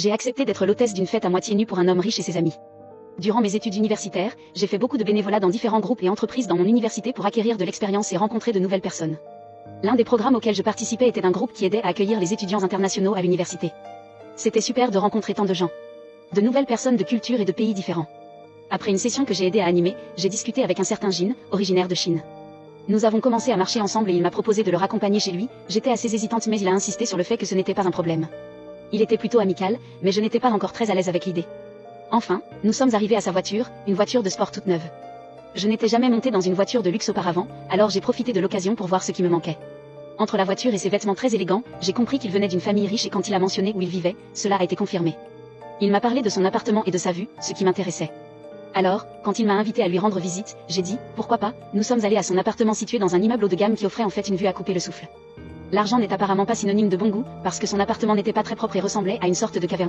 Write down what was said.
J'ai accepté d'être l'hôtesse d'une fête à moitié nue pour un homme riche et ses amis. Durant mes études universitaires, j'ai fait beaucoup de bénévolat dans différents groupes et entreprises dans mon université pour acquérir de l'expérience et rencontrer de nouvelles personnes. L'un des programmes auxquels je participais était un groupe qui aidait à accueillir les étudiants internationaux à l'université. C'était super de rencontrer tant de gens. De nouvelles personnes de cultures et de pays différents. Après une session que j'ai aidé à animer, j'ai discuté avec un certain Jin, originaire de Chine. Nous avons commencé à marcher ensemble et il m'a proposé de le raccompagner chez lui. J'étais assez hésitante mais il a insisté sur le fait que ce n'était pas un problème. Il était plutôt amical, mais je n'étais pas encore très à l'aise avec l'idée. Enfin, nous sommes arrivés à sa voiture, une voiture de sport toute neuve. Je n'étais jamais montée dans une voiture de luxe auparavant, alors j'ai profité de l'occasion pour voir ce qui me manquait. Entre la voiture et ses vêtements très élégants, j'ai compris qu'il venait d'une famille riche et quand il a mentionné où il vivait, cela a été confirmé. Il m'a parlé de son appartement et de sa vue, ce qui m'intéressait. Alors, quand il m'a invité à lui rendre visite, j'ai dit, pourquoi pas, nous sommes allés à son appartement situé dans un immeuble haut de gamme qui offrait en fait une vue à couper le souffle. L'argent n'est apparemment pas synonyme de bon goût, parce que son appartement n'était pas très propre et ressemblait à une sorte de caverne humaine.